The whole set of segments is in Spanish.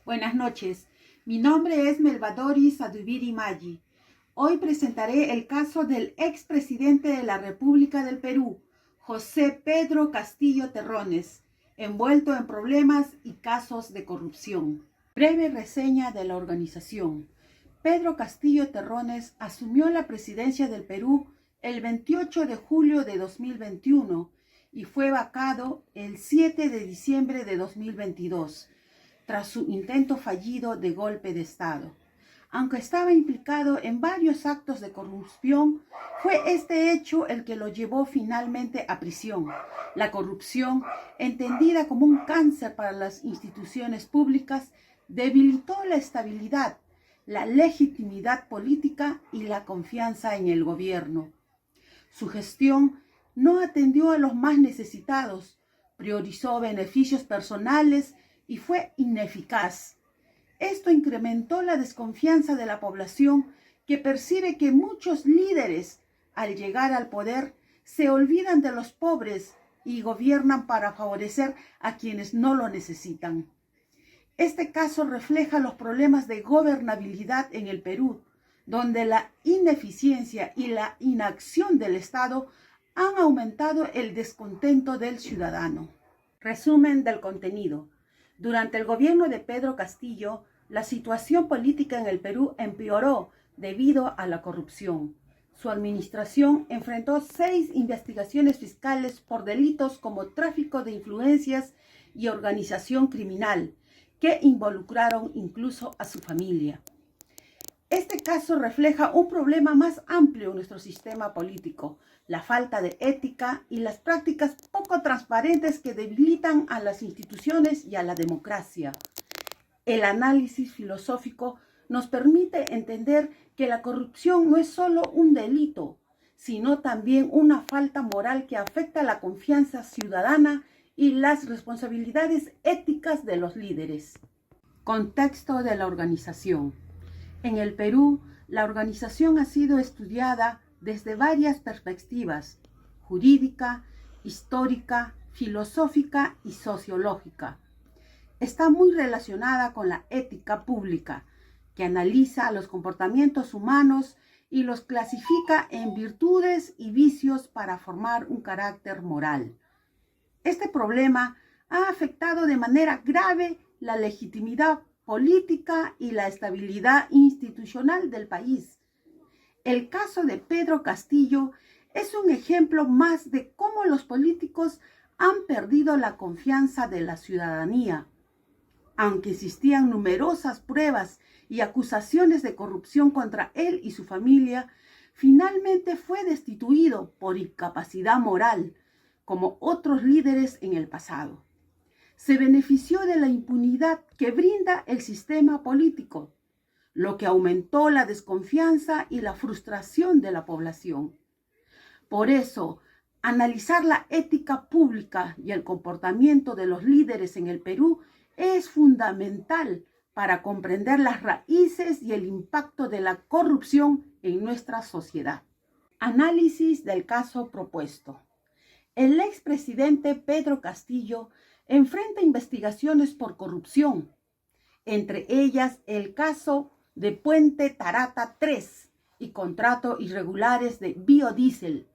Buenas noches, mi nombre es Melbadoris Adubiri Maggi. Hoy presentaré el caso del expresidente de la República del Perú, José Pedro Castillo Terrones, envuelto en problemas y casos de corrupción. Breve reseña de la organización. Pedro Castillo Terrones asumió la presidencia del Perú el 28 de julio de 2021 y fue vacado el 7 de diciembre de 2022. Tras su intento fallido de golpe de Estado. Aunque estaba implicado en varios actos de corrupción, fue este hecho el que lo llevó finalmente a prisión. La corrupción, entendida como un cáncer para las instituciones públicas, debilitó la estabilidad, la legitimidad política y la confianza en el gobierno. Su gestión no atendió a los más necesitados, priorizó beneficios personales y fue ineficaz. Esto incrementó la desconfianza de la población, que percibe que muchos líderes, al llegar al poder, se olvidan de los pobres y gobiernan para favorecer a quienes no lo necesitan. Este caso refleja los problemas de gobernabilidad en el Perú, donde la ineficiencia y la inacción del Estado han aumentado el descontento del ciudadano. Resumen del contenido. Durante el gobierno de Pedro Castillo, la situación política en el Perú empeoró debido a la corrupción. Su administración enfrentó 6 investigaciones fiscales por delitos como tráfico de influencias y organización criminal, que involucraron incluso a su familia. Este caso refleja un problema más amplio en nuestro sistema político, la falta de ética y las prácticas poco transparentes que debilitan a las instituciones y a la democracia. El análisis filosófico nos permite entender que la corrupción no es solo un delito, sino también una falta moral que afecta la confianza ciudadana y las responsabilidades éticas de los líderes. Contexto de la organización. En el Perú, la organización ha sido estudiada desde varias perspectivas: jurídica, histórica, filosófica y sociológica. Está muy relacionada con la ética pública, que analiza los comportamientos humanos y los clasifica en virtudes y vicios para formar un carácter moral. Este problema ha afectado de manera grave la legitimidad política y la estabilidad institucional del país. El caso de Pedro Castillo es un ejemplo más de cómo los políticos han perdido la confianza de la ciudadanía. Aunque existían numerosas pruebas y acusaciones de corrupción contra él y su familia, finalmente fue destituido por incapacidad moral, como otros líderes en el pasado. Se benefició de la impunidad que brinda el sistema político, lo que aumentó la desconfianza y la frustración de la población. Por eso, analizar la ética pública y el comportamiento de los líderes en el Perú es fundamental para comprender las raíces y el impacto de la corrupción en nuestra sociedad. Análisis del caso propuesto. El expresidente Pedro Castillo enfrenta investigaciones por corrupción, entre ellas el caso de Puente Tarata 3 y contratos irregulares de biodiesel,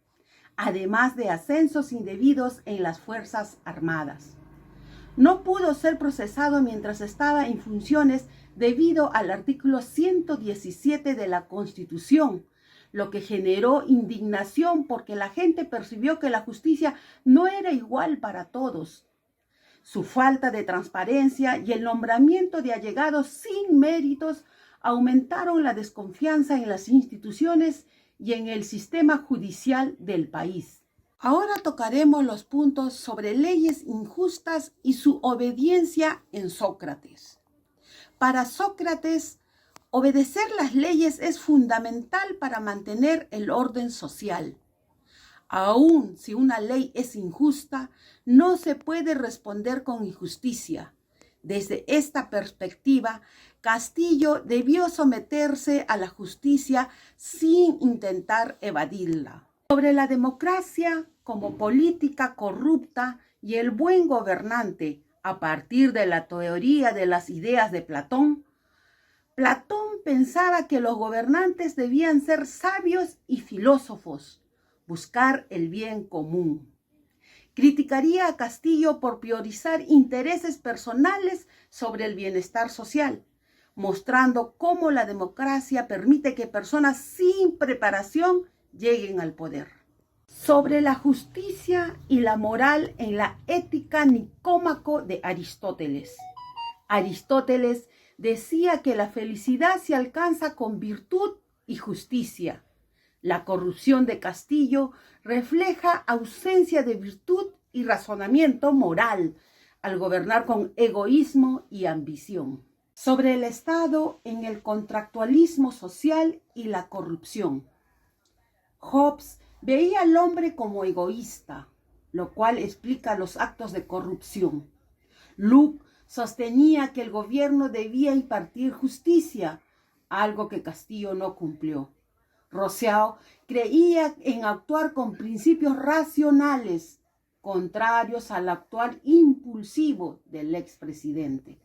además de ascensos indebidos en las Fuerzas Armadas. No pudo ser procesado mientras estaba en funciones debido al artículo 117 de la Constitución, lo que generó indignación porque la gente percibió que la justicia no era igual para todos. Su falta de transparencia y el nombramiento de allegados sin méritos aumentaron la desconfianza en las instituciones y en el sistema judicial del país. Ahora tocaremos los puntos sobre leyes injustas y su obediencia en Sócrates. Para Sócrates, obedecer las leyes es fundamental para mantener el orden social. Aun si una ley es injusta, no se puede responder con injusticia. Desde esta perspectiva, Castillo debió someterse a la justicia sin intentar evadirla. Sobre la democracia como política corrupta y el buen gobernante, A partir de la teoría de las ideas de Platón, Platón pensaba que los gobernantes debían ser sabios y filósofos, buscar el bien común. Criticaría a Castillo por priorizar intereses personales sobre el bienestar social, mostrando cómo la democracia permite que personas sin preparación lleguen al poder. Sobre la justicia y la moral en la Ética Nicómaco de Aristóteles. Aristóteles decía que la felicidad se alcanza con virtud y justicia. La corrupción de Castillo refleja ausencia de virtud y razonamiento moral al gobernar con egoísmo y ambición. Sobre el Estado en el contractualismo social y la corrupción. Hobbes veía al hombre como egoísta, lo cual explica los actos de corrupción. Locke sostenía que el gobierno debía impartir justicia, algo que Castillo no cumplió. Rousseau creía en actuar con principios racionales, contrarios al actuar impulsivo del expresidente.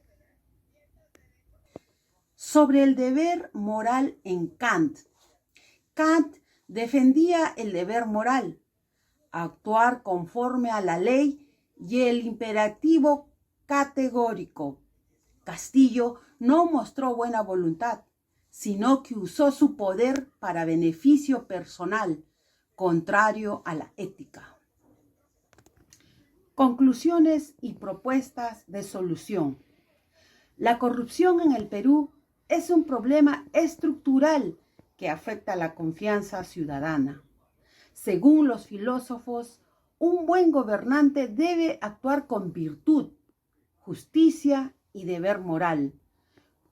Sobre el deber moral en Kant. Kant defendía el deber moral, actuar conforme a la ley y el imperativo categórico. Castillo no mostró buena voluntad, sino que usó su poder para beneficio personal, contrario a la ética. Conclusiones y propuestas de solución. La corrupción en el Perú es un problema estructural que afecta la confianza ciudadana. Según los filósofos, un buen gobernante debe actuar con virtud, justicia y deber moral.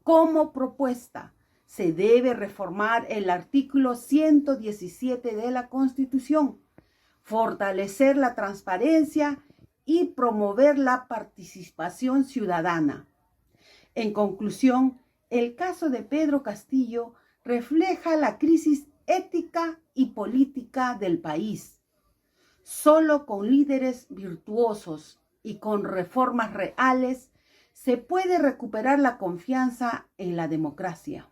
Como propuesta, se debe reformar el artículo 117 de la Constitución, fortalecer la transparencia y promover la participación ciudadana. En conclusión, el caso de Pedro Castillo refleja la crisis ética y política del país. Solo con líderes virtuosos y con reformas reales se puede recuperar la confianza en la democracia.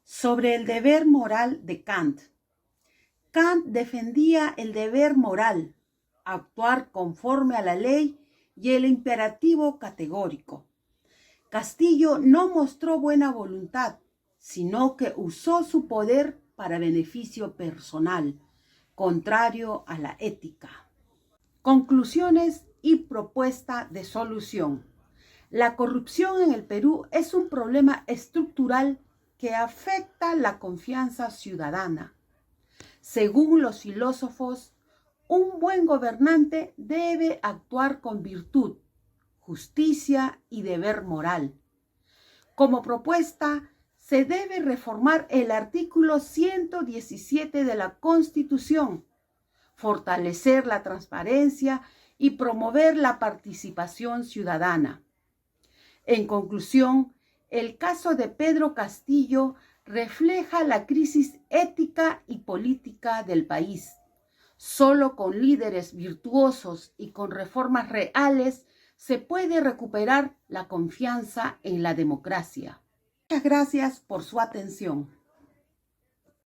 Sobre el deber moral de Kant. Kant defendía el deber moral, actuar conforme a la ley y el imperativo categórico. Castillo no mostró buena voluntad, sino que usó su poder para beneficio personal, contrario a la ética. Conclusiones y propuesta de solución. La corrupción en el Perú es un problema estructural que afecta la confianza ciudadana. Según los filósofos, un buen gobernante debe actuar con virtud, justicia y deber moral. Como propuesta, se debe reformar el artículo 117 de la Constitución, fortalecer la transparencia y promover la participación ciudadana. En conclusión, el caso de Pedro Castillo refleja la crisis ética y política del país. Solo con líderes virtuosos y con reformas reales se puede recuperar la confianza en la democracia. Muchas gracias por su atención.